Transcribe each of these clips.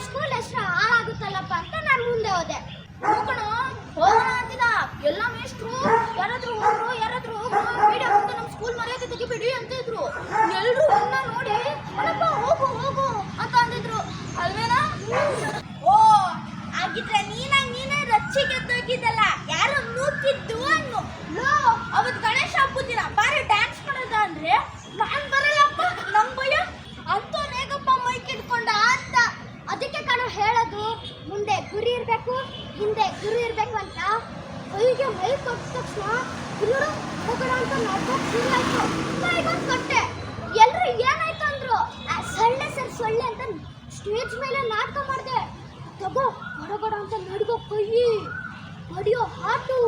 School ಹೆಸರು ಹಾಳಾಗುತ್ತಲ್ಲಪ್ಪ ಅಂತ ನಾನು ಮುಂದೆ ಹೋದೆ. ಹೋಗೋಣ ಅಂತಿದ ಎಲ್ಲ ಮೇಷ್ಟ್ರು ಯಾರಾದ್ರೂ ಹೋಗ್ರು ವಿಡಿಯೋ ಅಂತ ನಮ್ಮ ಸ್ಕೂಲ್ ಮರ್ಯಾದೆ ತೆಗಿಬಿಡಿ ಅಂತ ಇದ್ರು. ಎಲ್ರು ನನ್ನ ನೋಡಿ ಅಲ್ಲಪ್ಪ ಹೋಗು ಅಂತ ಅಂದಿದ್ರು ಅಲ್ವೇನಾ? ಓ ಆಗಿದ್ರೆ ನೀನೇ ರಚ್ಚಿಗೆ ತೆಗಿದಲ್ಲ, ಯಾರು ನೂಕಿದ್ದು ಅನ್ನು ಲೋ. ಅವತ್ತು ಗಣೇಶ ಹಬ್ಬದಿನ ಬಾರಿ ಡ್ಯಾನ್ಸ್ ಮಾಡೋದ ಅಂದ್ರೆ ನಾನ್ ಬರಲ್ಲಪ್ಪ, ನಂಗ್ ಭಯ ಅಂತೂ ನೇಗಪ್ಪ ಮೈಕ್ ಇಟ್ಕೊಂಡ ಅಂತ. ಅದಕ್ಕೆ ಕಣೋ ಹೇಳೋದು, ಮುಂದೆ ಗುರಿ ಇರ್ಬೇಕು ಹಿಂದೆ ಗುರು ಇರ್ಬೇಕು ಅಂತ. ಕೈಗೆ ಮೈಕ್ ಕೊಟ್ಟ ತಕ್ಷಣ ಇಲ್ಲರು ಹೋಗೋಣ ಅಂತ ನಡ್ಕೊಂಡು ಶುರುವಾಯ್ತು. ಕೈಗೊಂದು ಕೊಟ್ಟೆ, ಎಲ್ರು ಏನಾಯ್ತು ಅಂದ್ರು. ಸೊಳ್ಳೆ ಅಂತ ಸ್ಟೇಜ್ ಮೇಲೆ ನಾಟಕ ಮಾಡಿದೆ. ತಗೋ ಗಡ ಅಂತ ನಡ್ಗೋ ಕೈ, ಹೊಡಿಯೋ ಹಾಟು,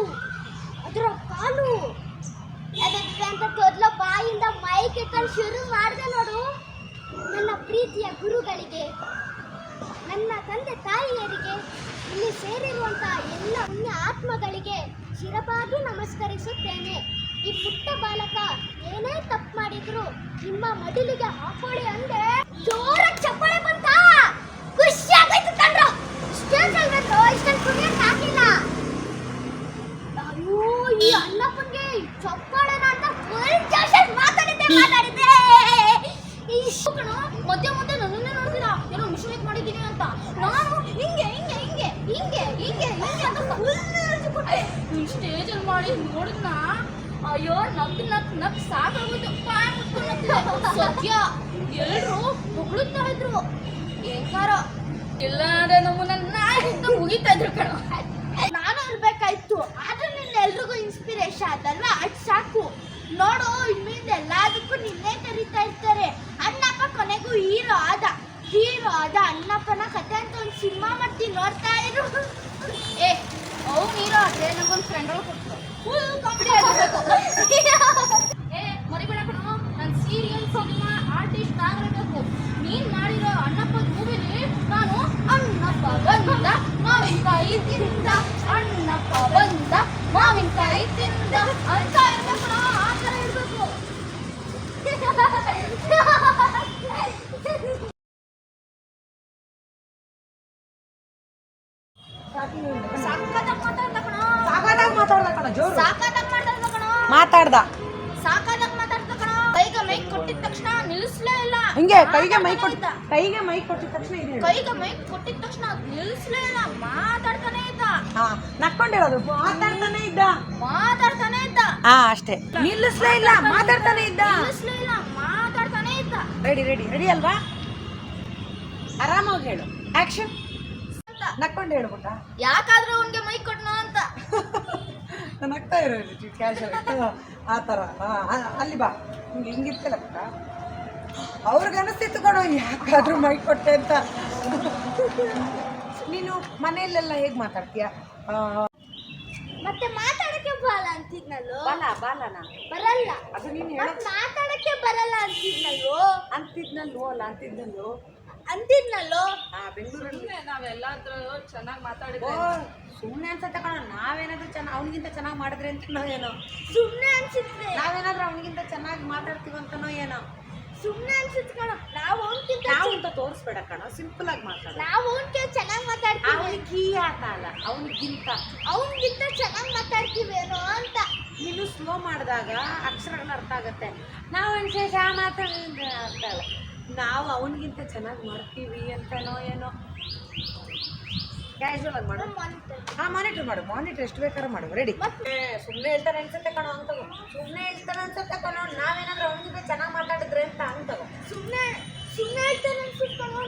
ಅದರ ಕಾಲು ಅಂತ ತೊದ್ಲ ಬಾಯಿಂದ ಮೈಕ್ ಇಟ್ಕೊಂಡು ಶುರು ಮಾಡಿದೆ ನೋಡು. ನನ್ನ ಪ್ರೀತಿಯ ಗುರುಗಳಿಗೆ, ನನ್ನ ತಂದೆ ತಾಯಿಯರಿಗೆ, ಇಲ್ಲಿ ಸೇರಿರುವಂಥ ಎಲ್ಲ ಪುಣ್ಯ ಆತ್ಮಗಳಿಗೆ ಶಿರಬಾಗಿ ನಮಸ್ಕರಿಸುತ್ತೇನೆ. ಈ ಪುಟ್ಟ ಬಾಲಕ ಏನೇ ತಪ್ಪು ಮಾಡಿದ್ರು ನಿಮ್ಮ ಮಡಿಲಿಗೆ ಹಾಕೊಳ್ಳಿ ಅಂದೆ ಜೋರಾಗಿ ಚಪ್ಪಾಳೆ ಬಂತ. ಖುಷಿ ಆಗೋಯ್ತು ಕಣ್ರು. ಸ್ಟೇಜ್ ಅಲ್ವೇನ್ರೋ ಇಷ್ಟೊಂದು ಕುಣಿಯಕ್ಕೆ ಆಗಿಲ್ಲ. ಅಯ್ಯೋ ಈ ಅಣ್ಣಪ್ಪನಿಗೆ ಚಪ್ಪಾಳೆನ ಅಂತ ಫುಲ್ ಜೋಶಲ್ಲಿ ಮಾತಾಡಿದ್ದೆ. ಮಧ್ಯ ನನ್ನನ್ನೇ ನೋಡ್ತೀರಾ ಏನೋ ಮಿಷನೇಟ್ ಮಾಡಿದ್ದೀನಿ ಅಂತ. ನಾನು ಹಿಂಗೆ ಅಂತ ಫುಲ್ ಸ್ಟೇಜ್ ಅಲ್ಲಿ ಮಾಡಿ ನೋಡಿದ್ನ. ಅಯ್ಯೋ ನಕ್ ಸಾಕಾಗೋದು. ಪಾಯ ಮುಟ್ಕೊಂಡು ಸದ್ಯ ಎಲ್ರು ಹೊಗಳುತ್ತಾ ಇದ್ರು. ಏಕಾರ ಇಲ್ಲ ಅಂದ್ರೆ ನಮ್ಮನ್ನ ನಾಯಿಗಿಂತ ಮುಗಿತಾ ಇದ್ರು ಕಣ. ನಾನು ಇರ್ಬೇಕಾಯ್ತು, ಆದ್ರೆ ನಿನ್ನ ಎಲ್ರಿಗೂ ಇನ್ಸ್ಪಿರೇಷನ್ ಅದಲ್ವಾ, ಅದು ಸಾಕು. ನೋಡು ಇನ್ಮೇಲೆ ಎಲ್ಲದಕ್ಕೂ ನಿನ್ನೆ ಕರೀತಾ ಇರ್ತಾರೆ. ಅಣ್ಣಪ್ಪ ಕೊನೆಗೂ ಹೀರೋ ಆದ ಅಣ್ಣಪ್ಪನ ಕತೆ ಅಂತ ಒಂದು ಸಿನಿಮಾ ಮಾಡ್ತೀನಿ, ನೋಡ್ತಾ ಇರು. ಅವ್ನು ಹೀರೋ ಆದ್ರೆ ನಂಗೊಂದು ಫ್ರೆಂಡ್ ಕೊಟ್ಟರು, ಫುಲ್ ಕಾಮಿಡಿ ಆಗಿರ್ಬೇಕು. ಮರಿಬೇಡ ಕಣ, ನಾನು ಸೀರಿಯಲ್ ಸಿನಿಮಾ ಆರ್ಟಿಸ್ಟ್ ಆಗಿರಬೇಕು. ನೀನ್ ಮಾಡಿರೋ ಅಣ್ಣಪ್ಪ ಮೂವಿಲಿ ನಾನು ಅಣ್ಣಪ್ಪ ಬಂದ ಮಾವಿನಕಾಯಿ ತಿಂದ, ಅಣ್ಣಪ್ಪ ಬಂದ ಮಾವಿನಕಾಯಿ ತಿಂದ ಅಂತ ಇರ್ಬೇಕು. ಆ ಥರ ಇರ್ಬೇಕು. ಕೈಗೆ ಮೈಕ್ ಕೊಟ್ಟಿದ ತಕ್ಷಣ ನಿಲ್ಲಿಸ್ಲೇ ಇಲ್ಲ. ಹಿಂಗೆ ಕೈಗೆ ಮೈಕ್ ಕೊಟ್ಟಿದ ತಕ್ಷಣ ನಿಲ್ಲಿಸ್ಲೇ ಇಲ್ಲ. ಮಾತಾಡ್ತಾನೆ ಇದ್ದ. ನಕ್ಕೊಂಡಿರೋದು ಮಾತಾಡ್ತಾನೆ ಇದ್ದ ಅಷ್ಟೇ. ನಿಲ್ಲಿಸ್ಲೇ ಇಲ್ಲ, ಮಾತಾಡ್ತಾನೆ ಇದ್ದ. ರೆಡಿ ಅಲ್ವಾ? ಆರಾಮಾಗಿ ಹೇಳು. ಆಕ್ಷನ್ ನಕ್ಕೊಂಡು ಹೇಳ್ಬಿಟ್ಟ. ಯಾಕಾದ್ರೂ ಅವನ್ಗೆ ಮೈಕ್ ಕೊಟ್ನೋ ಅಂತ ನಗ್ತಾ ಇರೋ ಕ್ಯಾಶುವಲ್ ಆ ಥರ. ಅಲ್ಲಿ ಬಾ, ಹಿಂಗಿರ್ತಲ್ಲ ಪುಟ್ಟ. ಅವ್ರಿಗೆ ಅನಿಸ್ತಿತ್ತು ಕಣೋ ಯಾಕಾದ್ರೂ ಮೈಕ್ ಕೊಟ್ಟೆ ಅಂತ. ನೀನು ಮನೆಯಲ್ಲೆಲ್ಲ ಹೇಗೆ ಮಾತಾಡ್ತೀಯ? ಮತ್ತೆ ಮಾತಾಡಕ್ಕೆ ಬರಲ್ಲ ಅಂತಿದ್ನಲ್ಲೋ. ಬಾಲನಾ ಬರಲ್ಲ ಅದು ನೀನು ಹೇಳ. ಮಾತಾಡಕ್ಕೆ ಬರಲ್ಲ ಅಂತಿದ್ನಲ್ಲೋ. ಬೆಂಗಳೂರಲ್ಲಿ ನಾವೆಲ್ಲಾದ್ರೂ ಚೆನ್ನಾಗಿ ಮಾತಾಡಿದ್ರೆ ಸುಮ್ಮನೆ ಅನ್ಸತ್ತೆ ಕಣ. ನಾವೇನಾದ್ರೂ ಅವನಿಗಿಂತ ಚೆನ್ನಾಗಿ ಮಾಡಿದ್ರೆ ಅಂತನೋ ಏನೋ. ಸುಮ್ಮನೆ ಅನ್ಸುತ್ತೆ. ನಾವೇನಾದ್ರೂ ಅವನಿಗಿಂತ ಚೆನ್ನಾಗಿ ಮಾತಾಡ್ತೀವಂತನೋ ಏನೋ. ಸುಮ್ಮನೆ ಅನ್ಸುತ್ತೆ ಕಣ. ನಾವು ಅಂತ ತೋರಿಸ್ಬೇಡ ಕಣ, ಸಿಂಪಲ್ ಆಗಿ ಮಾತಾಡ. ನಾವು ಚೆನ್ನಾಗಿ ಮಾತಾಡ್ತೀವಿ. ಅವನಿಗೆ ಆತ ಅಲ್ಲ, ಅವನಿಗಿಂತ ಚೆನ್ನಾಗಿ ಮಾತಾಡ್ತೀವೇನೋ ಅಂತ. ನೀನು ಸ್ಲೋ ಮಾಡಿದಾಗ ಅಕ್ಷರಗಳು ಅರ್ಥ ಆಗುತ್ತೆ. ನಾವು ವಿಶೇಷ ಮಾತಾಡಿದ್ರೆ ಅರ್ಥ ಅಲ್ಲ. ನಾವು ಅವನಿಗಿಂತ ಚೆನ್ನಾಗಿ ಮಾಡ್ತೀವಿ ಅಂತನೋ ಏನೋ. ಕ್ಯಾಶುವಲ್ ಆಗಿ ಮಾಡು. ಮಾನಿಟರ್ ಮಾಡು. ಮಾನಿಟರ್ ಎಷ್ಟು ಬೇಕಾದ್ರೂ ಮಾಡು. ರೆಡಿ. ಸುಮ್ಮನೆ ಹೇಳ್ತಾರೆ ಅನ್ಸುತ್ತೆ ಕಣೋ ಅಂತವು. ನಾವೇನಾದ್ರೂ ಅವನಿಗಿಂತ ಚೆನ್ನಾಗಿ ಮಾತಾಡಿದ್ರೆ ಅಂತ ಅಂತವು. ಸುಮ್ಮನೆ ಹೇಳ್ತಾರೆ ಅನ್ಸುತ್ತೆ ಕಣೋ.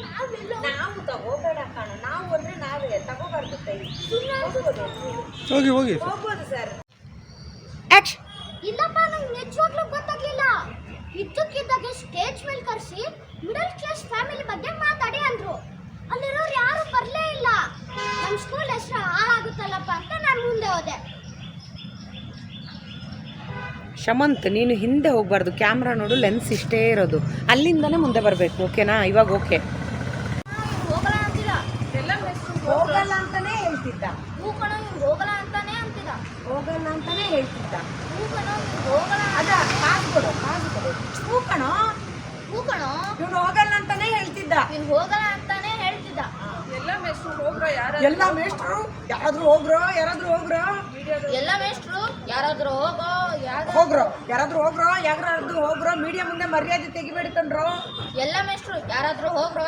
ನಾವು ತಗೋಬೇಡ ಕಣೋ. ನಾವು ಅಂದ್ರೆ ನಾವೇ ತಗೋಬಾರ್ದು ಕೈ. ಹೋಗ್ಬೋದು ಸರ್. ಇಲ್ಲಪ್ಪ, ನಂಗೆ ನಿಜವಾಗ್ಲೂ ಗೊತ್ತಾಗ್ಲಿಲ್ಲ. ಇದ್ದಕ್ಕಿದ್ದಾಗೆ ಸ್ಟೇಜ್ ಮೇಲೆ ಕರೆಸಿ ಮಿಡಲ್ ಕ್ಲಾಸ್ ಫ್ಯಾಮಿಲಿ ಬಗ್ಗೆ ಮಾತಾಡಿ ಅಂದ್ರು. ಅಲ್ಲಿರೋರು ಯಾರು ಬರಲೇ ಇಲ್ಲ. ನಮ್ಮ ಸ್ಕೂಲ್ ಹೆಸರು ಹಾಳಾಗುತ್ತಲ್ಲಪ್ಪ ಅಂತ ನಾನು ಮುಂದೆ ಹೋದೆ. ಶಮಂತ್, ನೀನು ಹಿಂದೆ ಹೋಗ್ಬಾರ್ದು. ಕ್ಯಾಮ್ರಾ ನೋಡು, ಲೆನ್ಸ್ ಇಷ್ಟೇ ಇರೋದು. ಅಲ್ಲಿಂದನೇ ಮುಂದೆ ಬರಬೇಕು. ಓಕೆನಾ? ಇವಾಗ ಓಕೆ. ಹೋಗಲ್ಲ ಅಂತಾನೆ ಹೇಳ್ತಿದ್ದ. ಹೋಗಲ್ಲ ಅಂತಾನೆ ಅಂತಿದ್ದ. ಹೋಗಲ್ಲ ಅಂತಾನೆ ಹೇಳ್ತಿದ್ದ. ಹೋಗಲ್ಲ. ಅದ ಕಾಸು ಕೊಡು. ಹೂ ಕಣೋ. ಇವನು ಹೋಗಲ್ಲ ಅಂತಾನೆ ಹೇಳ್ತಿದ್ದ. ಹೋಗಲ್ಲ ಅಂತಾನೆ ಹೇಳ್ತಿದ್ದ. ಎಲ್ಲ ಮೇಷ್ಟ್ರು ಯಾರಾದ್ರೂ ಹೋಗ್ರೋ ಎಲ್ಲ ಮೇಷ್ಟ್ರು ಯಾರಾದ್ರೂ ಹೋಗ್ರೋ ಮೀಡಿಯಾ ಮುಂದೆ ಮರ್ಯಾದೆ ತೆಗಿಬೇಡಿ ಕಣ್ರೋ. ಎಲ್ಲ ಮೇಷ್ಟ್ರು ಯಾರಾದ್ರೂ ಹೋಗ್ರೋ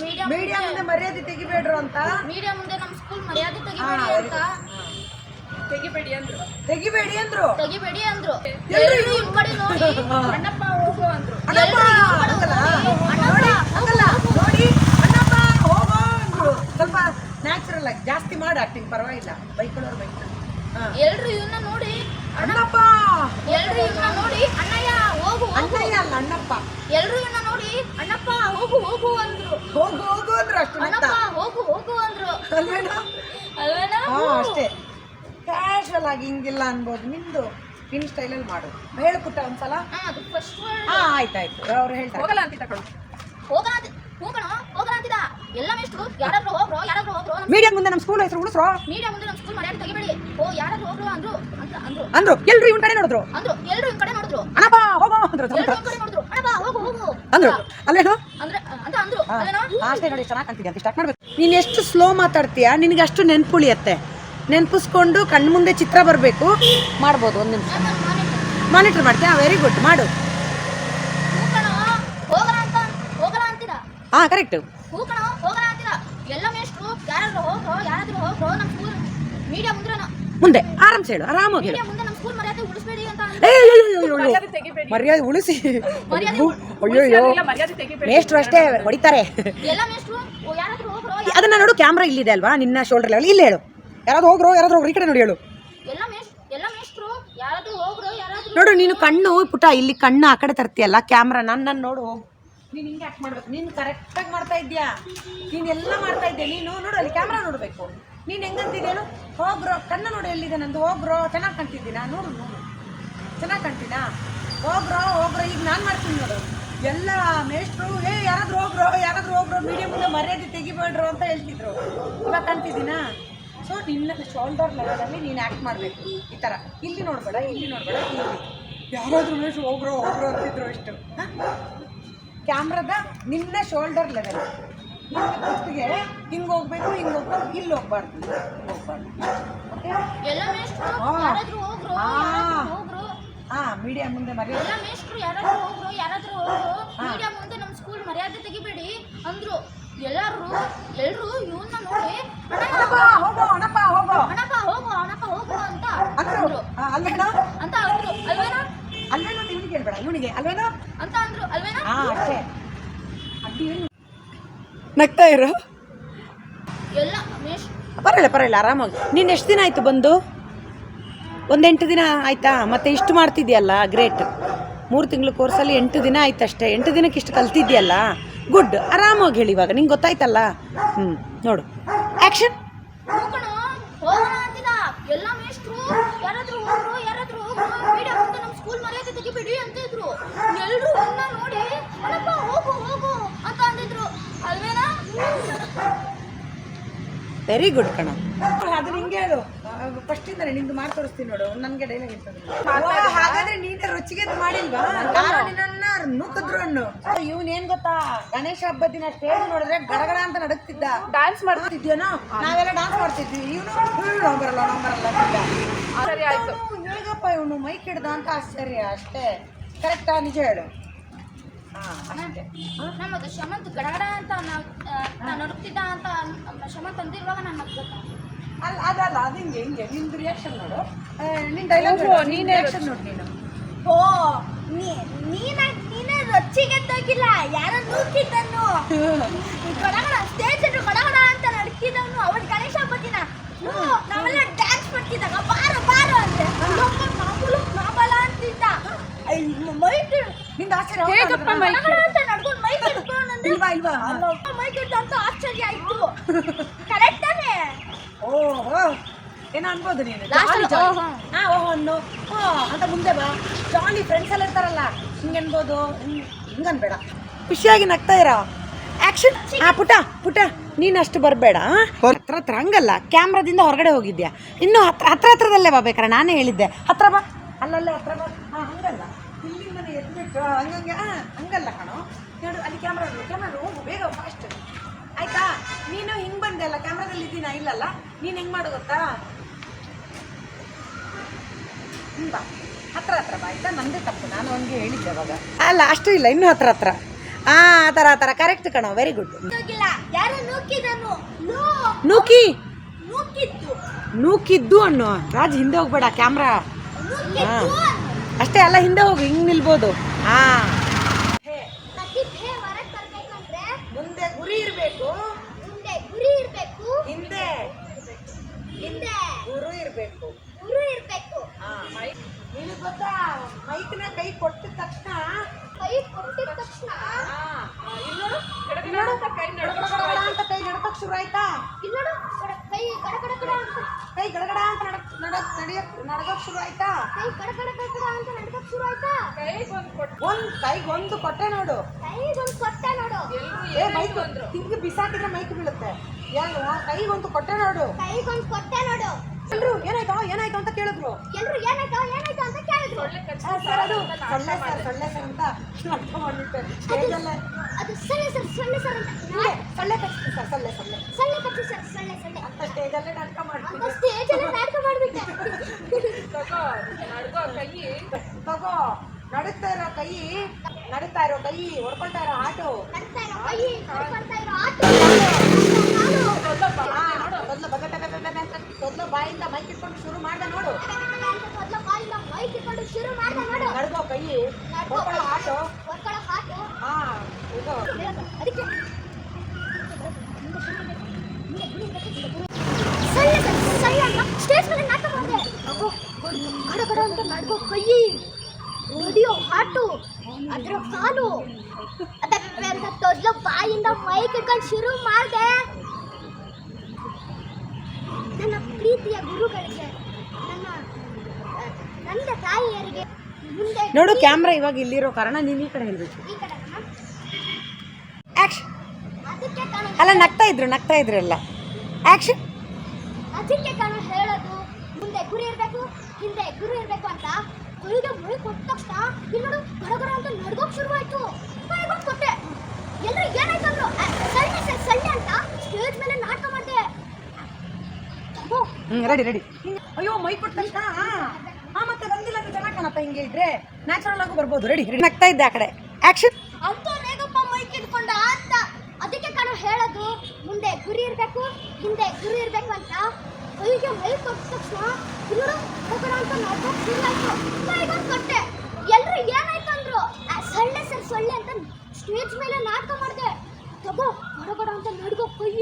ಮೀಡಿಯಾ ಮುಂದೆ ಮರ್ಯಾದೆ ತೆಗಿಬೇಡ್ರು ಅಂತ. ಮೀಡಿಯಾ ಮುಂದೆ ನಮ್ಮ ಸ್ಕೂಲ್ ಮರ್ಯಾದೆ ತೆಗಿಬೇಡಿ ಅಂತ. ತೆಗಿಬೇಡಿ ಅಂದ್ರು ಎಲ್ರು ಈ ಕಡೆ ನೋಡಿ ಅಣ್ಣಪ್ಪ ಹೋಗೋ ಅಂದ್ರು. ನೋಡಿ ಅಣ್ಣಪ್ಪ ಹೋಗೋ ಅಂದ್ರು. ಸ್ವಲ್ಪ ನ್ಯಾಚುರಲ್ ಆಗಿ ಜಾಸ್ತಿ ಮಾಡಿ ಆಕ್ಟಿಂಗ್ ಪರವಾಗಿಲ್ಲ. ಬೈಕೊಳ್ಳೋರು ಬೈಕೊಳ್ಳಿ. ಎಲ್ರು ಇವನ್ನ ನೋಡಿ ಅಣ್ಣಪ್ಪ, ಎಲ್ರು ಇವನ್ನ ನೋಡಿ ಅಣ್ಣಯ್ಯ ಹೋಗು. ಅಣ್ಣಯ್ಯ ಅಲ್ಲ ಅಣ್ಣಪ್ಪ. ಎಲ್ರು ಇವನ್ನ ನೋಡಿ ಅಣ್ಣಪ್ಪ ಹೋಗು ಅಂದ್ರು. ಹೋಗು ಅಂದ್ರು. ಅಷ್ಟು ಅಣ್ಣಪ್ಪ ಹೋಗು ಅಂದ್ರು. ಅಲ್ವೇನಾ? ಅಷ್ಟೇ ಕ್ಯಾಶುವಲ್ ಆಗಿ ಹಿಂಗಿಲ್ಲ ಅನ್ಬೋದು. ನಿನ್ ಸ್ಟೈಲಲ್ಲಿ ಮಾಡು. ಹೇಳ್ಬಿಟ್ಟ ಒಂದ್ಸಲ. ಅದು ಫಸ್ಟ್ ಆಯ್ತಾಯ್ತು. ಅವ್ರು ಹೇಳ್ತಾರೆ ಹೋಗಲ್ಲ ಅಂತಿದ್ದ ಕಣೋ. ಹೋಗಲ್ಲ ಅಂತಿದ್ದ. ಎಲ್ಲ ಮೇಷ್ಟ್ರು ಯಾರಾದ್ರೂ ಹೋಗ್ರೋ ಮೀಡಿಯಾ ಮುಂದೆ ನಮ್ಮ ಸ್ಕೂಲ್ ಹೆಸರು ಉಳಿಸ್ರೋ. ಮೀಡಿಯಾ ಮುಂದೆ ನಮ್ಮ ಸ್ಕೂಲ್ ಮರ್ಯಾದೆ ತೆಗಿಬೇಡಿ. ಯಾರಾದ್ರೂ ಹೋಗ್ರೋ ಅಂದ್ರು. ಎಲ್ರು ಇವನ್ ಕಡೆ ನೋಡಿದ್ರು. ಅಣ್ಣಪ್ಪ ಹೋಗೋ ಅಂದ್ರು. ಅಂದ್ರು ಅಲ್ಲೇನು ಅಷ್ಟೇ. ನೋಡಿ ಚೆನ್ನಾಗಿ ಕಾಣ್ತಿದ್ಯಾ ಅಂತ ಸ್ಟಾರ್ಟ್ ಮಾಡ್ಬೇಕು. ನೀನು ಎಷ್ಟು ಸ್ಲೋ ಮಾತಾಡ್ತೀಯಾ ನಿನಗೆ ಅಷ್ಟು ನೆನ್ಪುಳಿಯತ್ತೆ. ನೆನ್ಪಿಸ್ಕೊಂಡು ಕಣ್ಣು ಮುಂದೆ ಚಿತ್ರ ಬರಬೇಕು. ಮಾಡ್ಬೋದು. ಒಂದು ನಿಮಿಷ ಮಾನಿಟರ್ ಮಾಡ್ತೀಯಾ? ವೆರಿ ಗುಡ್, ಮಾಡು. ಹಾಂ ಕರೆಕ್ಟ್. ಎಲ್ಲ ಮೇಷ್ಟ್ರು ಯಾರಾದ್ರೂ ಹೋಗ್ರೋ ನಮ್ಮ ಸ್ಕೂಲ್ ಮೀಡಿಯಾ ಮುಂದೆ ಆರಾಮ್ಸೆ ಹೇಳು, ಆರಾಮಾಗಿ ಹೇಳು. ಮುಂದೆ ನಮ್ಮ ಸ್ಕೂಲ್ ಮರ್ಯಾದೆ ಉಳಿಸಬೇಡಿ ಅಂತ. ಮರ್ಯಾದೆ ಉಳಿಸಿ. ಅಯ್ಯೋ ಮೇಷ್ಟ್ರು ಅಷ್ಟೇ ಹೊಡಿತಾರೆ. ಎಲ್ಲ ಮೇಷ್ಟ್ರು ಯಾರಾದ್ರೂ ಹೋಗ್ರೋ. ಅದನ್ನ ನೋಡು, ಕ್ಯಾಮ್ರಾ ಇಲ್ಲಿದೆ ಅಲ್ವಾ ನಿನ್ನ ಶೋಲ್ಡರ್ ಲೆವೆಲ್. ಇಲ್ಲಿ ಹೇಳು, ಯಾರಾದ್ರೂ ಹೋಗ್ರೋ ಈ ಕಡೆ ನೋಡಿ ಹೇಳು. ಎಲ್ಲ ಮೇಷ್ಟ್ರು ಯಾರಾದ್ರೂ ಹೋಗ್ರೋ ನೋಡು, ನೀನು ಕಣ್ಣು ಪುಟ ಇಲ್ಲಿ ಕಣ್ಣು ಆ ಕಡೆ ತರ್ತೀಯಲ್ಲ ಕ್ಯಾಮ್ರಾ. ನನ್ನ ನೋಡು, ಹೋಗು. ನೀನು ಹಿಂಗೆ ಆಕ್ಟ್ ಮಾಡ್ಬೇಕು. ನೀನು ಕರೆಕ್ಟಾಗಿ ಮಾಡ್ತಾ ಇದ್ಯಾ. ನೀನೆಲ್ಲ ಮಾಡ್ತಾ ಇದ್ದೆ. ನೀನು ನೋಡು, ಅಲ್ಲಿ ಕ್ಯಾಮ್ರಾ ನೋಡಬೇಕು. ನೀನು ಹೆಂಗಂತಿದ್ದೆ ಹೇಳು. ಹೋಗ್ರೋ, ಕಣ್ಣು ನೋಡು ಎಲ್ಲಿದೆ ನಂದು. ಹೋಗ್ರೋ, ಚೆನ್ನಾಗಿ ಕಾಣ್ತಿದ್ದೀನಾ? ನೋಡು ಚೆನ್ನಾಗಿ ಕಾಣ್ತೀನಾ? ಹೋಗ್ರೋ. ಈಗ ನಾನು ಮಾಡ್ತೀನಿ ನೋಡು. ಎಲ್ಲ ಮೇಷ್ಟ್ರು ಯಾರಾದ್ರೂ ಹೋಗ್ರೋ ಮೀಡಿಯಾ ಮುಂದೆ ಮರ್ಯಾದೆ ತೆಗಿಬೇಡ್ರು ಅಂತ ಹೇಳ್ತಿದ್ರು. ಇವಾಗ ಕಾಣ್ತಿದ್ದೀನಾ? ಸೊ ನಿನ್ನ ಶೋಲ್ಡರ್ ಲೆವೆಲಲ್ಲಿ ನೀನು ಆ್ಯಕ್ಟ್ ಮಾಡಬೇಕು. ಈ ಥರ ಇಲ್ಲಿ ನೋಡಬೇಡ, ಇಲ್ಲಿ ಯಾರಾದ್ರೂ ಮೇಷ್ಟ್ರು ಹೋಗ್ರೋ ಅಂತಿದ್ರು. ಇಷ್ಟು ಕ್ಯಾಮ್ರಾದ ನಿನ್ನ ಶೋಲ್ಡರ್ ಲೆವೆಲ್. ಕುತ್ತಿಗೆ ಹಿಂಗೆ ಹೋಗ್ಬೇಕು, ಇಲ್ಲಿ ಹೋಗ್ಬಾರ್ದು. ಎಲ್ಲ ಮೇಷ್ಟ್ರು ಯಾರಾದ್ರೂ ಹೋಗ್ರೋ ಮೀಡಿಯಾ ಮುಂದೆ ಮರ್ಯಾದೆ. ಎಲ್ಲ ಮೇಷ್ಟ್ರು ಯಾರಾದ್ರೂ ಹೋಗ್ರೋ ಮೀಡಿಯಾ ಮುಂದೆ ನಮ್ಮ ಸ್ಕೂಲ್ ಮರ್ಯಾದೆ ತೆಗಿಬೇಡಿ ಅಂದ್ರು. ಎಲ್ರು ಇವನ್ನ ನೋಡಿ ಅಣ್ಣಪ್ಪ ಹೋಗೋ ಅಣ್ಣಪ್ಪ ಹೋಗು ಅಂತ ಅಂದ್ರು. ಅಲ್ವೇನೋ ಅಲ್ವೇನಾ ಇವನಿಗೆ ಹೇಳ್ಬೇಡ, ಇವನಿಗೆ ಅಲ್ವೇನೋ ಅಂತ ಅಂದ್ರು. ಅಲ್ವೇನಾ? ಅಷ್ಟೇ. ನಗ್ತಾ ಇರು. ಎಲ್ಲ ಮೇಷ್ಟ್ರು ಪರವಾಗಿಲ್ಲ ಆರಾಮಾಗಿ. ನೀನು ಎಷ್ಟು ದಿನ ಆಯಿತು ಬಂದು? ಒಂದು 8 ದಿನ ಆಯಿತಾ? ಮತ್ತೆ ಇಷ್ಟು ಮಾಡ್ತಿದ್ಯಲ್ಲ, ಗ್ರೇಟ್. 3 ತಿಂಗಳು ಕೋರ್ಸಲ್ಲಿ 8 ದಿನ ಆಯ್ತು ಅಷ್ಟೇ. 8 ದಿನಕ್ಕೆ ಇಷ್ಟು ಕಲ್ತಿದ್ಯಲ್ಲ, ಗುಡ್. ಆರಾಮಾಗಿ ಹೇಳಿ. ಇವಾಗ ನಿಂಗೆ ಗೊತ್ತಾಯ್ತಲ್ಲ. ನೋಡು, ಆ್ಯಕ್ಷನ್. ಹೋಗೋಣ ಅಂತಿದ್ದ. ಎಲ್ಲ ಮೇಷ್ಟ್ರು ಯಾರಾದ್ರೂ ಹೋಗ್ರೋ ಮೀಡಿಯಾ ಮುಂದೆ ನಮ್ಮ ಸ್ಕೂಲ್ ಮರ್ಯಾದೆ ತೆಗಿಬೇಡಿ ಅಂತ ಇದ್ರು. ಎಲ್ರು ಇವನ್ನ ನೋಡಿ ಅಣ್ಣಪ್ಪ ಹೋಗು ಅಂತ ಅಂದಿದ್ರು. ಅಲ್ವೇನಾ? ವೆರಿ ಗುಡ್ ಕಣ. ಅದು ನಿಂಗೆ ಹೇಳು. ಫಸ್ಟಿಂದಾನೆ ನಿಂದು ಮಾಡಿ ತೋರಿಸ್ತೀನಿ ನೋಡು. ನನಗೆ ಡೈಲಾಗ್ ಇರ್ತದೆ. ಹಾಗಾದ್ರೆ ನೀನೇ ರುಚಿಗೆ ಮಾಡಿಲ್ವಾ? ನಿನ್ನ ನೂಕಿದ್ರು ಅನ್ನು. ಇವನೇನ್ ಗೊತ್ತಾ, ಗಣೇಶ ಹಬ್ಬದ ದಿನ ಸ್ಟೇಜ್ ನೋಡಿದ್ರೆ ಗಡಗಡ ಅಂತ ನಡಕ್ತಿದ್ದ. ಡ್ಯಾನ್ಸ್ ಮಾಡ್ತಿದ್ಯನೋ? ನಾವೆಲ್ಲ ಡ್ಯಾನ್ಸ್ ಮಾಡ್ತಿದ್ವಿ. ಇವನು ಬರಲ್ಲ ಸರಿ ಆಯ್ತು. ಹೇಗಪ್ಪ ಇವನು ಮೈಕ್ ಹಿಡ್ದ ಅಂತ ಆಶ್ಚರ್ಯ ಅಷ್ಟೇ. ಕರೆಕ್ಟಾ? ನಿಜ ಹೇಳು. ನಮ್ಮದು ಶಮಂತ್ ಗಡಗಡ ಅಂತ ನಡುಕ್ತಿದ್ದ ಅಂತ ಶಮಂತ್ ಅಂದಿರುವಾಗ ನಾನು ಅದಲ್ಲ, ಅದು ಹಿಂಗೆ ನಿಂದು ರಿಯಾಕ್ಷನ್ ನೋಡು. ನಿನ್ನ ಡೈಲಾಗ್ ನೀನು ರಿಯಾಕ್ಷನ್ ನೋಡು. ನೀನೇ ರೊಚ್ಚಿಗೆ ತಗಿಲ್ಲ, ಯಾರೋ ನೂಕಿದ್ದನ್ನು ಗಡಗಡ ಸ್ಟೇಜ್ ಗಡಗಡ ಅಂತ ನಡುಕಿದವನು. ಅವತ್ತು ಗಣೇಶ ಹಬ್ಬದ ದಿನ ನಾವೆಲ್ಲ ಡ್ಯಾನ್ಸ್ ಮಾಡ್ತಿದ್ದಾಗ ಬಾರೋ ಅಂತೆ ನಾಬಲ ಅಂತಿದ್ದ. ಮೈಕ್ ನಿಂದ ಆಶ್ಚರ್ಯ ನಡ್ಕೊಂಡು ಮೈಕ್ ಇಲ್ವಾ ಮೈಕ್ ಅಂತ ಆಶ್ಚರ್ಯ ಆಯ್ತು. ಕರೆಕ್ಟ್ ತಾನೆ? ಓಹೋ ಏನೋ ಅನ್ಬೋದು ನೀನು. ಓಹೋ ಅನ್ನು ಅಂತ ಮುಂದೆ ಬಾ. ಜಾಲಿ ಫ್ರೆಂಡ್ಸ್ ಎಲ್ಲ ಇರ್ತಾರಲ್ಲ, ಹಿಂಗೆ ಅನ್ಬೋದು. ಹಿಂಗನ್ಬೇಡ, ಖುಷಿಯಾಗಿ ನಗ್ತಾ ಇರೋ. ಆ್ಯಕ್ಷನ್. ಪುಟ ನೀನು ಅಷ್ಟು ಬರಬೇಡ. ಹತ್ರ ಹಂಗಲ್ಲ, ಕ್ಯಾಮ್ರಾದಿಂದ ಹೊರಗಡೆ ಹೋಗಿದ್ಯಾ. ಇನ್ನು ಹತ್ರದಲ್ಲೇ ಬಾ. ಬೇಕಾರೆ ನಾನೇ ಹೇಳಿದ್ದೆ ಹತ್ರ ಬಾ. ಅಲ್ಲಲ್ಲೇ ಹತ್ರ ಬಾ. ಹಂಗಲ್ಲ, ಇಲ್ಲಿಂದ ಎದ್ಬಿಟ್ಟು ಹಂಗಲ್ಲ ಕಣೋ. ನೋಡು ಅಲ್ಲಿ ಕ್ಯಾಮ್ರಾ ಹೋಗು ಬೇಗ ಫಾಸ್ಟ್. ಆಯ್ತಾ? ನೀನು ಹಿಂಗ್ ಬಂದೆ ಅಲ್ಲ, ಕ್ಯಾಮ್ರಾದಲ್ಲಿ ಇದ್ದೀನ ಇಲ್ಲಲ್ಲ, ನೀನು ಹೆಂಗ್ ಮಾಡು ಗೊತ್ತಾ, ಹಿಂಗ್ ಬಾ, ಹತ್ರ ಹತ್ರ ಬಾ ಆಯ್ತಾ, ನಂದೇ ತಪ್ಪು, ನಾನು ಅವನಿಗೆ ಹೇಳಿದ್ದೆ ಅವಾಗ. ಅಲ್ಲ ಅಷ್ಟು ಇಲ್ಲ, ಇನ್ನೂ ಹತ್ರ ಹತ್ರ. ಆ ಥರ ಆ ಥರ ಕರೆಕ್ಟ್ ಕಣೋ, ವೆರಿ ಗುಡ್. ಯಾರು ನೂಕಿದನು? ನೂಕಿ ನೂಕಿದ್ದು ನೂಕಿದ್ದು ಅನ್ನೋ ರಾಜ್, ಹಿಂದೆ ಹೋಗ್ಬೇಡ ಕ್ಯಾಮ್ರಾ. ನೂಕಿದ್ದು ಅಷ್ಟೇ ಅಲ್ಲ, ಹಿಂದೆ ಹೋಗು, ಹಿಂಗ್ ನಿಲ್ಬೋದು. ಹಾ, ಪ್ರತಿಭೆ ಹೊರಗೆ ಬರ್ಬೇಕಂದ್ರೆ ಮುಂದೆ ಗುರಿ ಇರಬೇಕು, ಮುಂದೆ ಗುರಿ ಇರ್ಬೇಕು, ಹಿಂದೆ ಹಿಂದೆ ಗುರು ಇರಬೇಕು. ಗುರು ಇರ್ಬೇಕು. ನಿನಗೆ ಗೊತ್ತಾ, ಮೈಕ್ನ ಕೈ ಕೊಟ್ಟ ತಕ್ಷಣ ಕೈ ಕೊಟ್ಟಿದ ತಕ್ಷಣ ಅಂತ ಕೈ ನಡಕಕ್ ಶುರು ಆಯ್ತಾ? ಇಲ್ಲಿ ನೋಡು, ಕೈ ಕಡ ಕಡ ಕಡ ಅಂತ ಕೈ ಗಡಗಡ ಅಂತ ನಡಗಕ್ ಶುರು ಆಯ್ತಾ? ಕೈ ಕಡ ಕಡ ಕಡ ಕಡ ಅಂತ ನಡ್ಕಕ್ ಶುರು ಆಯ್ತಾ? ಕೈಗೊಂದು ಕೊಟ್ಟೆ ನೋಡು. ಕೈಗೊಂದು ಕೊಟ್ಟೆ ನೋಡು. ಏ ಮೈಕ್ ಹಿಂಗೆ ಬಿಸಾಕಿದ್ರೆ ಮೈಕ್ ಬೀಳುತ್ತೆ. ಕೈಗೊಂದು ಕೊಟ್ಟೆ ನೋಡು. ಕೈಗೊಂದು ಕೊಟ್ಟೆ ನೋಡು. ಎಲ್ರು ಏನಾಯ್ತು ಏನಾಯ್ತು ಅಂತ ಕೇಳಿದ್ರು. ಎಲ್ರು ಏನಾಯ್ತು ಏನಾಯ್ತು ಅಂತ ಕೇಳಿದ್ರು. ಸರ್ ಅದು ಸೊಳ್ಳೆ ಸರ್ ಅಂತ ಅರ್ಥ ಮಾಡ್ಬಿಟ್ಟೆ ಸ್ಟೇಜಲ್ಲೇ. ಅದು ಸೊಳ್ಳೆ ಸರ್ ಅಂತ ಸೊಳ್ಳೆ ಕಚ್ಚಿತು ಸರ್, ಸೊಳ್ಳೆ ಕಚ್ಚಿ ಸರ್, ಸೊಳ್ಳೆ ಅಂತ ಸ್ಟೇಜಲ್ಲೇ ನಾಟಕ ಮಾಡ್ತೀನಿ. ಸ್ಟೇಜಲ್ಲಿ ನಾಟಕ ಮಾಡ್ಬಿಟ್ಟೆ. ತಗೋ, ನಡುತ್ತಾ ಇರೋ ಕೈ ಹೊಡ್ಕೊಳ್ತಾ ಇರೋ ಆಟೋ, ನಡ್ತಾ ಇರೋ ಕೈ ಹೊಡ್ಕೊಳ್ತಾ ಇರೋ ಆಟೋ, ಮೊದಲು ಬಾಯಿಂದ ಮೈಕ್ ಇಟ್ಕೊಂಡು ಶುರು ಮಾಡ್ದೆ ನೋಡು. ಮೈಕ್ ಇಟ್ಕೊಂಡು ಶುರು ಮಾಡ್ದೆ ನೋಡು. ನಡ್ಗೋ ಕೈ ಹೊಡ್ಕೊಳ್ಳೋ ಆಟೋ. ಹಾ, ಇದು ಅದಕ್ಕೆ ಸ್ಟೇಜ್ ಮೇಲೆ ನಾಟಕ ಮಾಡಿದೆ. ಗಡ ಗಡ ಅಂತ ನಡ್ಕೋ ಕೈ, ಹೊಡಿಯೋ ಹಾಟು, ಅದ್ರ ಕಾಲು, ಅಂತ ತೊದ್ಲು ಬಾಯಿಂದ ಮೈಕ್ ಇಟ್ಕೊಂಡು ಶುರು ಮಾಡಿದೆ. ನನ್ನ ಪ್ರೀತಿಯ ಗುರುಗಳಿಗೆ, ನನ್ನ ತಾಯಿಯರಿಗೆ ಮುಂದೆ ನೋಡು, ಕ್ಯಾಮ್ರಾ ಇವಾಗ ಇಲ್ಲಿರೋ ಕಾರಣ ನೀನು ಈ ಕಡೆ ಹೇಳ್ಬೇಕು. ಈ ಕಡೆ ಆಕ್ಷನ್. ಅದಕ್ಕೆ ಕಾರಣ ಅಲ್ಲ, ನಗ್ತಾ ಇದ್ರಲ್ಲ. ಆಕ್ಷನ್. ಅದಕ್ಕೆ ಕಾರಣ ಹೇಳೋದು, ಮುಂದೆ ಗುರಿ ಇರಬೇಕು, ಹಿಂದೆ ಗುರು ಇರಬೇಕು ಅಂತ. ಕೈಗೆ ಮೈ ಕೊಟ್ಟ ತಕ್ಷಣ ಇಲ್ಲಿ ನೋಡು, ಗಡಗಡ ಅಂತ ನಡ್ಗೋಕ್ ಶುರುವಾಯ್ತು. ಕೈಗೊಂದು ಕೊಟ್ಟೆ. ಎಲ್ಲರೂ ಏನಾಯ್ತು ಅಂದ್ರು, ಸಳ್ಳೆ ಅಂತ ಸ್ಟೇಜ್ ಮೇಲೆ ನಾಟಕ ಮಾಡಿದೆ. ರೆಡಿ. ಅಯ್ಯೋ, ಮೈ ಕೊಟ್ಟ ತಕ್ಷಣ ಮತ್ತೆ ಬಂದಿಲ್ಲ ಅಂತ ಚೆನ್ನಾಗಿ ಕಾಣತ್ತ. ಹಿಂಗೆ ಇದ್ರೆ ನ್ಯಾಚುರಲ್ ಆಗಿ ಬರ್ಬೋದು. ರೆಡಿ. ನಗ್ತಾ ಇದ್ದೆ ಆ ಕಡೆ. ಆಕ್ಷನ್. ಅಂತೂ ರೇಗಪ್ಪ ಮೈಕ್ ಇಟ್ಕೊಂಡ ಅಂತ. ಅದಕ್ಕೆ ಕಾರಣ ಹೇಳೋದು, ಮುಂದೆ ಗುರಿ ಇರಬೇಕು, ಹಿಂದೆ ಗುರು ಇರಬೇಕು ಅಂತ. ಕೈಗೆ ಮೈ ಕೊಟ್ಟ ತಕ್ಷಣ ಇಲ್ಲೋಡು ಗಡಗಡ ಅಂತ ನಡ್ಕೋಕ್ ಶುರುವಾಯ್ತು. ಕೈಗೊಂದು ಕೊಟ್ಟೆ. ಎಲ್ಲರೂ ಏನಾಯ್ತು ಅಂದ್ರು, ಸೊಳ್ಳೆ ಅಂತ ಸ್ಟೇಜ್ ಮೇಲೆ ನಾಟಕ ಮಾಡಿದೆ. ತಗೋ, ಗಡಗಡ ಅಂತ ನಡ್ಕೋ ಕೈ,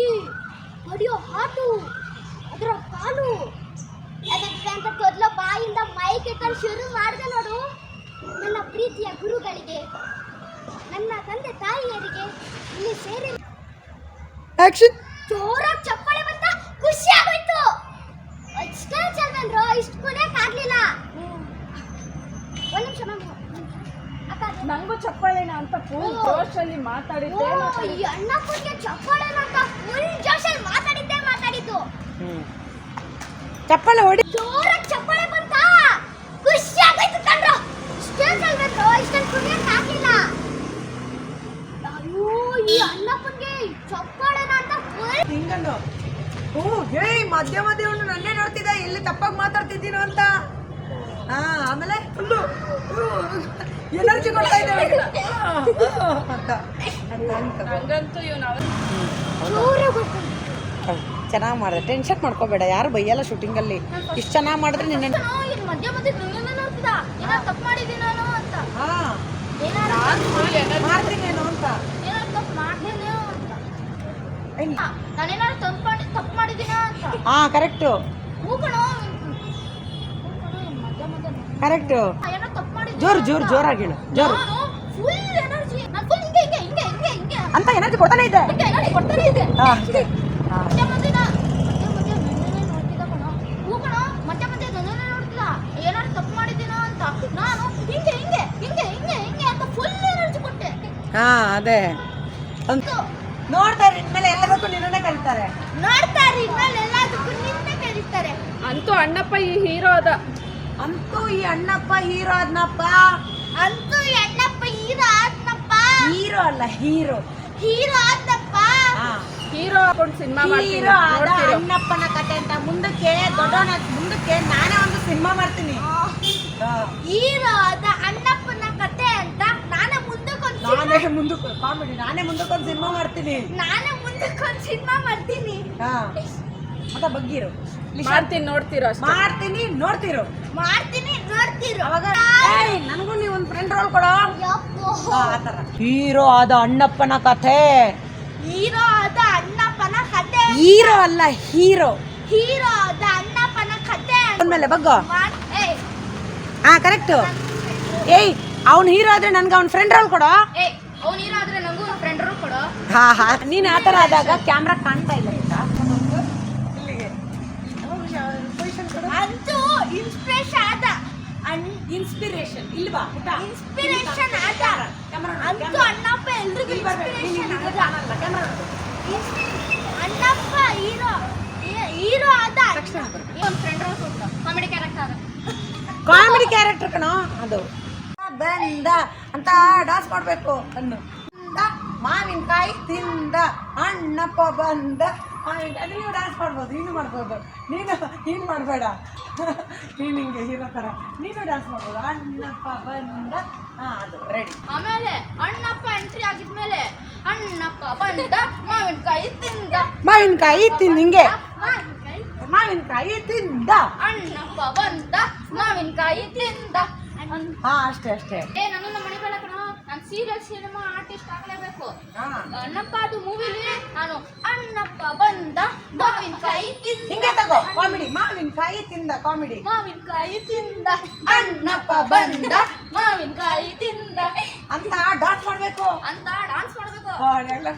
ಹೊಡಿಯೋ ಹಾಟು, ಅದರ ಕಾಲು, ಅದಕ್ಕೆ ಅಂತ ತೊದ್ಲು ಬಾಯಿಂದ ಮೈಕ್ ಇಟ್ಕೊಂಡು ಶುರು ಮಾಡಿದೆ ನೋಡು. ನನ್ನ ಪ್ರೀತಿಯ ಗುರುಗಳಿಗೆ, ನನ್ನ ತಂದೆ ತಾಯಿಯರಿಗೆ ಇಲ್ಲಿ ಸೇರಿ ಆಕ್ಷನ್. ಜೋರಾಗಿ ಚಪ್ಪಾಳೆ ಬಂತ, ಖುಷಿ ಆಗೋಯ್ತು. ಅಷ್ಟೇ ಚಂದ್ರೋ, ಇಷ್ಟು ಕುಣಿಯಕ್ಕಾಗ್ಲಿಲ್ಲ. ಒಂದ್ ನಿಮಿಷ ಮ್ಯಾಮ್, ನಂಗೂ ಚಪ್ಪಾಳೆನ ಅಂತ ಫುಲ್ ಜೋಶಲ್ಲಿ ಮಾತಾಡಿದ್ದೆ. ಈ ಅಣ್ಣಪ್ಪನಿಗೆ ಚಪ್ಪಾಳೆ ಅಂತ ಫುಲ್ ಜೋಶಲ್ಲಿ ಮಾತಾಡಿದ್ದು. ಚಪ್ಪಾಳೆ ಹೊಡಿ. ಜೋರಾಗಿ ಚಪ್ಪಾಳೆ ಬಂತ, ಖುಷಿ ಆಗೋಯ್ತು ಕಣ್ರೋ. ಸ್ಟೇಜ್ ಅಲ್ಲಿ ಬಂದ್ರು, ಇಷ್ಟೊಂದು ಕುಣಿಯಕ್ಕಾಗ್ಲಿಲ್ಲ. ಅಯ್ಯೋ, ಈ ಅಣ್ಣಪ್ಪನಿಗೆ ಚಪ್ಪಾಳೆನ ಅಂತ ಫುಲ್ ಹಿಂಗನ್ನು. ಮಧ್ಯ ಅವನು ನನ್ನೇ ನೋಡ್ತಿದ್ದ, ಎಲ್ಲಿ ತಪ್ಪಾಗಿ ಮಾತಾಡ್ತಿದ್ದೀನೋ ಅಂತ. ಆಮೇಲೆ ಎನರ್ಜಿ ಕೊಡ್ತಾ ಇದ್ದೇವೆ ಅಂತ. ನಂಗಂತೂ ಚೆನ್ನಾಗಿ ಮಾಡಿದೆ, ಟೆನ್ಷನ್ ಮಾಡ್ಕೋಬೇಡ, ಯಾರು ಬೈಯಲ್ಲ ಶೂಟಿಂಗಲ್ಲಿ. ಇಷ್ಟು ಚೆನ್ನಾಗಿ ಮಾಡಿದ್ರೆ ನಿನ್ನ ಮಧ್ಯ ನೋಡ್ತಿದ್ದ, ಏನಾರು ತಪ್ಪು ಮಾಡಿದ್ದೀನಿ ನಾನು ಅಂತ. ಮಾಡ್ತೀನೇನೋ ಅಂತ. ಏನಾರು ತಪ್ಪು ಮಾಡ್ದೇನೋ ಅಂತ. ನಾನೇನಾರು ತಪ್ಪು ಮಾಡಿದ್ದೀನ ಅಂತ. ಕರೆಕ್ಟು ಹೂಕಣೋ, ಕರೆಕ್ಟು. ಏನೋ ತಪ್ಪು ಮಾಡಿದ್ದೀನಿ ಜೋರಾಗಿ ಹೇಳು. ಜೋರು ಫುಲ್ ಎನರ್ಜಿ, ನಾನು ಫುಲ್ ಹಿಂಗೆ ಅಂತ ಎನರ್ಜಿ ಕೊಡ್ತಾನೆ ಇದ್ದೆ. ಎನರ್ಜಿ ಕೊಡ್ತಾನೆ ಇದೆ. ಮಧ್ಯ ನೋಡ್ತಿದ್ದ ಕಣೋ, ಮಧ್ಯ ನೋಡ್ತಿದ್ದ, ಏನಾರು ತಪ್ಪು ಮಾಡಿದ್ದೀನ ಅಂತ. ನಾನು ಹಿಂಗೆ ಅಂತ ಫುಲ್ ಎನರ್ಜಿ ಕೊಟ್ಟೆ. ಅದೇ ನೋಡ್ತಾರೆ, ಇನ್ಮೇಲೆ ಎಲ್ಲದಕ್ಕೂ ನಿನ್ನೇ ಕರೀತಾರೆ. ನೋಡ್ತಾರೆ, ಇನ್ಮೇಲೆ ಎಲ್ಲದಕ್ಕೂ ನಿನ್ನೆ ಕರೀತಾರೆ. ಅಂತೂ ಅಣ್ಣಪ್ಪ ಈ ಹೀರೋ ಅದ. ಅಂತೂ ಈ ಅಣ್ಣಪ್ಪ ಹೀರೋ ಆದ್ನಪ್ಪ. ಹೀರೋ ಆದ್ನಪ್ಪ. ಹೀರೋ ಅಲ್ಲ, ಹೀರೋ ಆದ್ನಪ್ಪ. ಹೀರೋ ಹಾಕೊಂಡು ಸಿನಿಮಾ ಮಾಡ್ತೀನಿ ಹೀರೋ ಆದ ನೋಡ್ತಿರೋ. ಅಣ್ಣಪ್ಪನ ಕತೆ ಅಂತ ಮುಂದಕ್ಕೆ ದೊಡ್ಡವನ ಮುಂದಕ್ಕೆ ನಾನೇ ಒಂದು ಸಿನಿಮಾ ಮಾಡ್ತೀನಿ. ಹೀರೋ ಆದ ಅಣ್ಣಪ್ಪನ ಕತೆ ಅಂತ ನಾನೇ ಮುಂದಕ್ಕೊಂದು ಕಾಮಿಡಿ ನಾನೇ ಮುಂದಕ್ಕೊಂದು ಸಿನಿಮಾ ಮಾಡ್ತೀನಿ. ಸಿನಿಮಾ ಮಾಡ್ತೀನಿ. ಹಾ ಮತ್ತೆ ಬಗ್ಗಿರು ಮಾಡ್ತೀನಿ ನೋಡ್ತಿರೋ ಅಷ್ಟೇ. ಮಾಡ್ತೀನಿ ನೋಡ್ತಿರು. ಮಾಡ್ತೀನಿ ನೋಡ್ತಿರು. ಅವಾಗ ನನಗೂ ನೀವು ಒಂದು ಫ್ರೆಂಡ್ ರೋಲ್ ಕೊಡೋ. ಯಪ್ಪೋ. ಆತರ ಹೀರೋ ಆದ ಅಣ್ಣಪ್ಪನ ಕಥೆ. ಹೀರೋ ಆದ ಅಣ್ಣಪ್ಪನ ಕತೆ. ಹೀರೋ ಅಲ್ಲ ಹೀರೋ. ಹೀರೋ ಆದ ಅಣ್ಣಪ್ಪನ ಕತೆ ಅಂದ್ಮೇಲೆ ಬಗ್ಗೋ. ಏಯ್ ಹಾ ಕರೆಕ್ಟ್. ಏಯ್ ಅವ್ನು ಹೀರೋ ಆದ್ರೆ ನನ್ಗೆ ಅವ್ನ ಫ್ರೆಂಡ್ ರೋಲ್ ಕೊಡೋ. ಏಯ್ ಅವ್ನು ಹೀರೋ ಆದ್ರೆ ನಂಗೂ ಒಂದು ಫ್ರೆಂಡ್ ರೋಲ್ ಕೊಡು. ಹಾ ಹಾ ನೀನ್ ಆತರ ಆದಾಗ ಕ್ಯಾಮ್ರಾ ಕಾಣ್ತಾ ಇಲ್ಲ ಆಯ್ತಾ? ಇಲ್ಲಿಗೆ ಅಂತೂ ಇನ್ಸ್ಪಿರೇಷನ್ ಆದ ಇನ್ಸ್ಪಿರೇಷನ್ ಇಲ್ಲಿ ಬಾ ಪುಟ್ಟ. ಇನ್ಸ್ಪಿರೇಷನ್ ಆದ ಅಂತೂ ಅಣ್ಣಪ್ಪ ಎಲ್ರಿಗೂ ಇನ್ಸ್ಪಿರೇಷನ್ ಆದ. ಅಣ್ಣಪ್ಪ ಹೀರೋ ಆದ ಒಂದು ಫ್ರೆಂಡ್ ರೋಲ್ ಕೊಟ್ಟು ಕಾಮಿಡಿ ಕ್ಯಾರೆಕ್ಟರ್ ಆದ. ಕಾಮಿಡಿ ಕ್ಯಾರೆಕ್ಟರ್ ಕಣೋ ಅದು. ಬಂದ ಅಂತ ಡಾನ್ಸ್ ಮಾಡ್ಬೇಕು ಅನ್ನು. ಮಾವಿನಕಾಯಿ ತಿಂದ ಅಣ್ಣಪ್ಪ ಬಂದ. ಅದು ನೀವು ಡಾನ್ಸ್ ಮಾಡ್ಬೋದು, ನೀನು ಮಾಡ್ಬೋದು. ನೀನು ಮಾಡಬೇಡ, ನೀನು ಹಿಂಗೆ ಹೀರೋ ಥರ ನೀನು ಡಾನ್ಸ್ ಮಾಡ್ಬೋದು. ಅಣ್ಣಪ್ಪ ಬಂದ. ಹಾಂ ಅದು ರೆಡಿ. ಆಮೇಲೆ ಅಣ್ಣಪ್ಪ ಎಂಟ್ರಿ ಆಗಿದ್ಮೇಲೆ ಅಣ್ಣಪ್ಪ ಬಂದ ಮಾವಿನಕಾಯಿ ತಿಂದ. ಮಾವಿನಕಾಯಿ ತಿಂದ ಹಿಂಗೆ ಮಾವಿನಕಾಯಿ ಮಾವಿನಕಾಯಿ ತಿಂದ. ಅಣ್ಣಪ್ಪ ಬಂದ ಮಾವಿನಕಾಯಿ ತಿಂದ. ಹಾ ಅಷ್ಟೇ ಅಷ್ಟೇ. ನಾನು ನಮ್ಮ ಮನೆ ಬೇಡ ಕಣೋ, ನಾನು ಸೀರಿಯಲ್ ಸಿನಿಮಾ ಆರ್ಟಿಸ್ಟ್ ಆಗಲೇಬೇಕು. ಹಾ ಅಣ್ಣಪ್ಪ ಅದು ಮೂವಿಲಿ ನಾನು ಅಣ್ಣಪ್ಪ ಬಂದ ಮಾವಿನಕಾಯಿ ತಿಂದ. ಹಿಂಗೆ ತಗೋ ಕಾಮಿಡಿ. ಮಾವಿನಕಾಯಿ ತಿಂದ ಕಾಮಿಡಿ. ಮಾವಿನಕಾಯಿ ತಿಂದ ಅಣ್ಣಪ್ಪ ಬಂದ ಮಾವಿನಕಾಯಿ ತಿಂದ ಅಂತ ಡಾನ್ಸ್ ಮಾಡ್ಬೇಕು ಅಂತ ಡಾನ್ಸ್ ಮಾಡ್ಬೇಕು. ಎಲ್ಲ